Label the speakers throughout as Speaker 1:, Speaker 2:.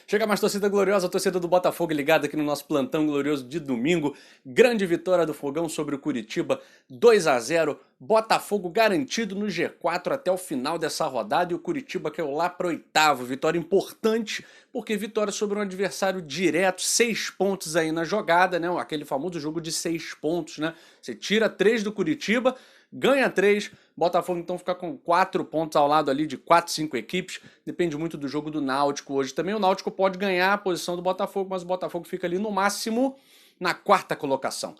Speaker 1: Chega mais torcida gloriosa, a torcida do Botafogo ligada aqui no nosso plantão glorioso de domingo. Grande vitória do Fogão sobre o Curitiba, 2-0. Botafogo garantido no G4 até o final dessa rodada e o Curitiba caiu lá para oitavo. Vitória importante, porque vitória sobre um adversário direto, 6 pontos aí na jogada, né? Aquele famoso jogo de 6 pontos, né? Você tira 3 do Curitiba, ganha 3, Botafogo então fica com 4 pontos ao lado ali de 4, 5 equipes. Depende muito do jogo do Náutico hoje também. O Náutico pode ganhar a posição do Botafogo, mas o Botafogo fica ali no máximo na quarta colocação.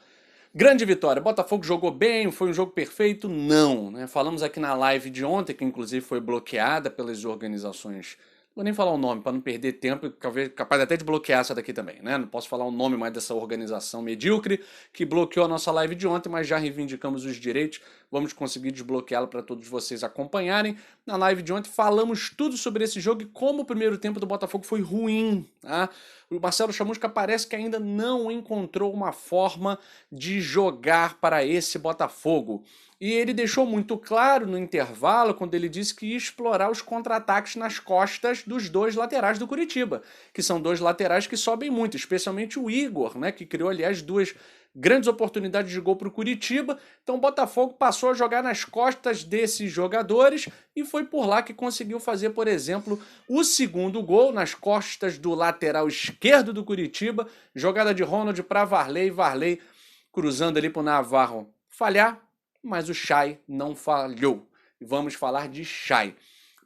Speaker 1: Grande vitória. Botafogo jogou bem, foi um jogo perfeito? Não, né? Falamos aqui na live de ontem, que inclusive foi bloqueada pelas organizações. Não vou nem falar o nome para não perder tempo, capaz até de bloquear essa daqui também, né? Não posso falar o nome mais dessa organização medíocre que bloqueou a nossa live de ontem, mas já reivindicamos os direitos. Vamos conseguir desbloqueá-la para todos vocês acompanharem. Na live de ontem falamos tudo sobre esse jogo e como o primeiro tempo do Botafogo foi ruim, tá? O Marcelo Chamusca parece que ainda não encontrou uma forma de jogar para esse Botafogo. E ele deixou muito claro no intervalo, quando ele disse que ia explorar os contra-ataques nas costas dos dois laterais do Curitiba, que são dois laterais que sobem muito, especialmente o Igor, né, que criou, aliás, duas grandes oportunidades de gol para o Curitiba. Então o Botafogo passou a jogar nas costas desses jogadores e foi por lá que conseguiu fazer, por exemplo, o segundo gol nas costas do lateral esquerdo do Curitiba. Jogada de Ronald para Varley, Varley cruzando ali para o Navarro falhar, mas o Chay não falhou. Vamos falar de Chay.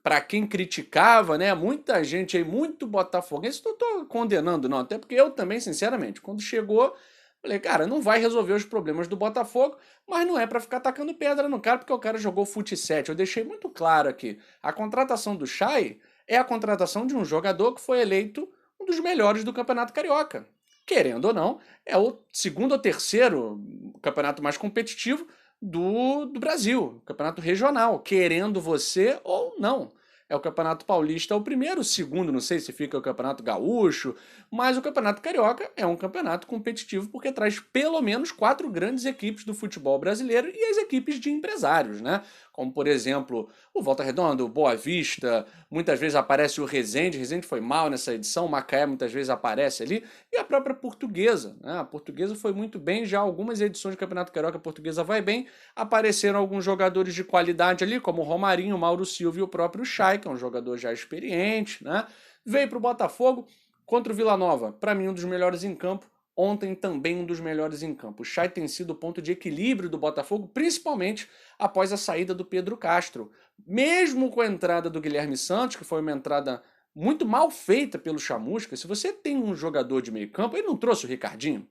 Speaker 1: Para quem criticava, né, muita gente aí, muito botafoguense, não estou condenando não, até porque eu também, sinceramente, quando chegou, falei, cara, não vai resolver os problemas do Botafogo, mas não é para ficar tacando pedra no cara, porque o cara jogou fut 7. Eu deixei muito claro aqui, a contratação do Chay é a contratação de um jogador que foi eleito um dos melhores do Campeonato Carioca. Querendo ou não, é o segundo ou terceiro campeonato mais competitivo do Brasil, campeonato regional, querendo você ou não. É o Campeonato Paulista o primeiro, o segundo, não sei se fica o Campeonato Gaúcho, mas o Campeonato Carioca é um campeonato competitivo porque traz pelo menos 4 grandes equipes do futebol brasileiro e as equipes de empresários, né? Como, por exemplo, o Volta Redonda, o Boa Vista, muitas vezes aparece o Resende foi mal nessa edição, o Macaé muitas vezes aparece ali, e a própria Portuguesa, né? A Portuguesa foi muito bem, já algumas edições do Campeonato Carioca a Portuguesa vai bem, apareceram alguns jogadores de qualidade ali, como o Romarinho, o Mauro Silva e o próprio Chay, que é um jogador já experiente, né? Veio para o Botafogo contra o Vila Nova, para mim um dos melhores em campo. Ontem também um dos melhores em campo. O Chay tem sido o ponto de equilíbrio do Botafogo, principalmente após a saída do Pedro Castro. Mesmo com a entrada do Guilherme Santos, que foi uma entrada muito mal feita pelo Chamusca, se você tem um jogador de meio campo, ele não trouxe o Ricardinho?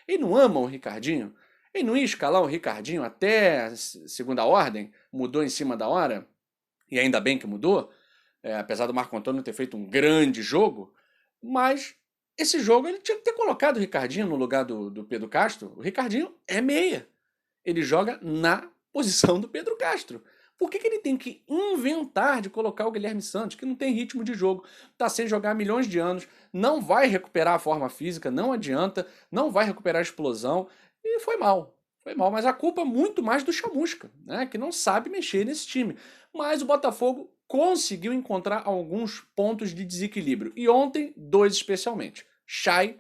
Speaker 1: Ele não ama o Ricardinho? Ele não ia escalar o Ricardinho até segunda ordem? Mudou em cima da hora? E ainda bem que mudou, apesar do Marco Antônio ter feito um grande jogo, mas esse jogo ele tinha que ter colocado o Ricardinho no lugar do Pedro Castro. O Ricardinho é meia. Ele joga na posição do Pedro Castro. Por que ele tem que inventar de colocar o Guilherme Santos, que não tem ritmo de jogo, está sem jogar há milhões de anos, não vai recuperar a forma física, não adianta, não vai recuperar a explosão, e foi mal. Foi mal, mas a culpa é muito mais do Chamusca, né, que não sabe mexer nesse time. Mas o Botafogo conseguiu encontrar alguns pontos de desequilíbrio. E ontem, 2 especialmente. Chay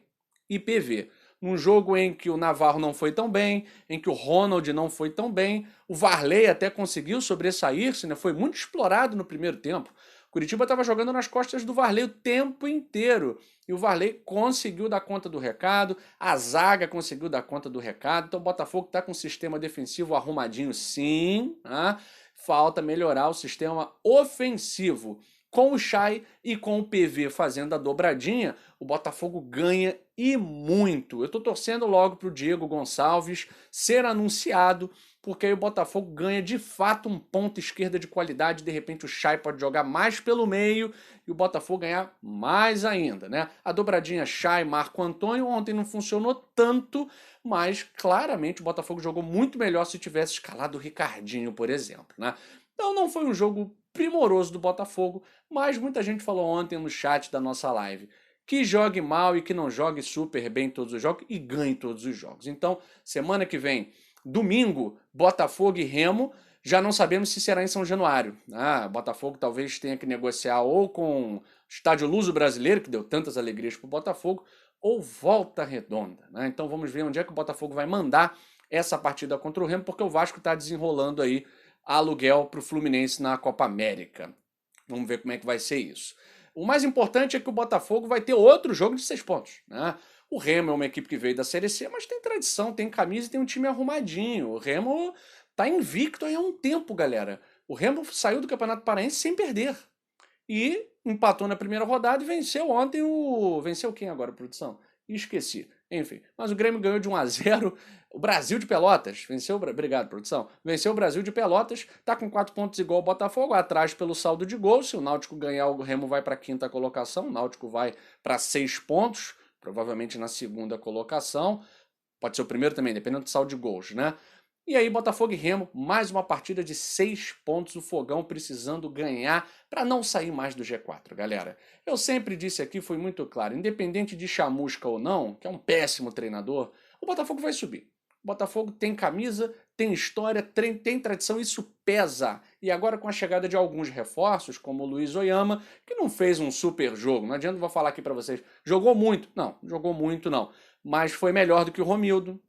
Speaker 1: e PV. Num jogo em que o Navarro não foi tão bem, em que o Ronald não foi tão bem, o Varley até conseguiu sobressair-se, né? Foi muito explorado no primeiro tempo. O Curitiba estava jogando nas costas do Varley o tempo inteiro. E o Varley conseguiu dar conta do recado, a zaga conseguiu dar conta do recado. Então o Botafogo está com um sistema defensivo arrumadinho, sim. Né? Falta melhorar o sistema ofensivo. Com o Chay e com o PV fazendo a dobradinha, o Botafogo ganha e muito. Eu estou torcendo logo para o Diego Gonçalves ser anunciado, porque aí o Botafogo ganha de fato um ponto esquerda de qualidade. De repente o Chay pode jogar mais pelo meio e o Botafogo ganhar mais ainda, né? A dobradinha Chay, Marco Antônio ontem não funcionou tanto, mas claramente o Botafogo jogou muito melhor se tivesse escalado o Ricardinho, por exemplo, né? Então não foi um jogo primoroso do Botafogo, mas muita gente falou ontem no chat da nossa live que jogue mal e que não jogue super bem todos os jogos e ganhe todos os jogos. Então, semana que vem, domingo, Botafogo e Remo, já não sabemos se será em São Januário. Botafogo talvez tenha que negociar ou com Estádio Luso Brasileiro, que deu tantas alegrias para o Botafogo, ou Volta Redonda, né? Então vamos ver onde é que o Botafogo vai mandar essa partida contra o Remo, porque o Vasco está desenrolando aí aluguel para o Fluminense na Copa América. Vamos ver como é que vai ser isso. O mais importante é que o Botafogo vai ter outro jogo de 6 pontos, né? O Remo é uma equipe que veio da Série C, mas tem tradição, tem camisa e tem um time arrumadinho. O Remo tá invicto aí há um tempo, galera. O Remo saiu do Campeonato Paraense sem perder. E empatou na primeira rodada e venceu ontem o... Venceu quem agora, produção? Esqueci. Enfim, mas o Grêmio ganhou de 1-0. O Brasil de Pelotas venceu... Obrigado, produção. Venceu o Brasil de Pelotas. Tá com 4 pontos igual ao Botafogo, atrás pelo saldo de gols. Se o Náutico ganhar, o Remo vai para a 5ª colocação. O Náutico vai para 6 pontos, provavelmente na 2ª colocação. Pode ser o primeiro também, dependendo do saldo de gols, né? E aí, Botafogo e Remo, mais uma partida de 6 pontos, o Fogão precisando ganhar para não sair mais do G4, galera. Eu sempre disse aqui, foi muito claro, independente de chamusca ou não, que é um péssimo treinador, o Botafogo vai subir. O Botafogo tem camisa, tem história, tem tradição, isso pesa. E agora com a chegada de alguns reforços, como o Luiz Oyama, que não fez um super jogo, não adianta eu vou falar aqui para vocês, jogou muito, não, mas foi melhor do que o Romildo,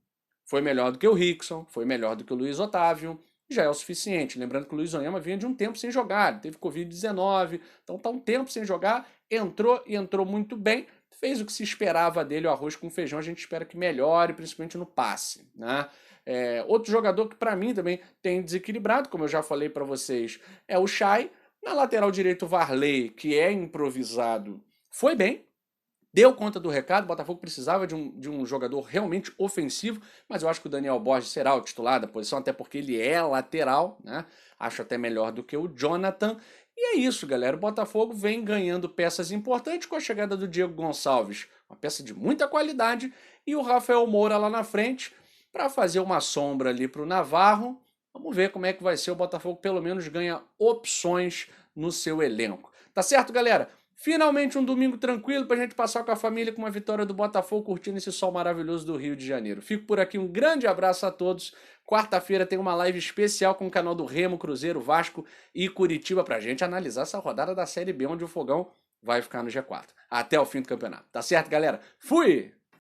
Speaker 1: foi melhor do que o Rickson, foi melhor do que o Luiz Otávio, já é o suficiente. Lembrando que o Luiz Oyama vinha de um tempo sem jogar, ele teve Covid-19, então tá um tempo sem jogar, entrou e entrou muito bem, fez o que se esperava dele, o arroz com feijão, a gente espera que melhore, principalmente no passe, né? Outro jogador que para mim também tem desequilibrado, como eu já falei para vocês, é o Chay. Na lateral direito, o Varley, que é improvisado, foi bem, deu conta do recado. O Botafogo precisava de um jogador realmente ofensivo, mas eu acho que o Daniel Borges será o titular da posição, até porque ele é lateral, né? Acho até melhor do que o Jonathan. E é isso, galera. O Botafogo vem ganhando peças importantes com a chegada do Diego Gonçalves, uma peça de muita qualidade, e o Rafael Moura lá na frente para fazer uma sombra ali para o Navarro. Vamos ver como é que vai ser. O Botafogo pelo menos ganha opções no seu elenco. Tá certo, galera? Finalmente um domingo tranquilo pra gente passar com a família, com uma vitória do Botafogo, curtindo esse sol maravilhoso do Rio de Janeiro. Fico por aqui, um grande abraço a todos. Quarta-feira tem uma live especial com o canal do Remo, Cruzeiro, Vasco e Curitiba pra gente analisar essa rodada da Série B, onde o Fogão vai ficar no G4. Até o fim do campeonato. Tá certo, galera? Fui!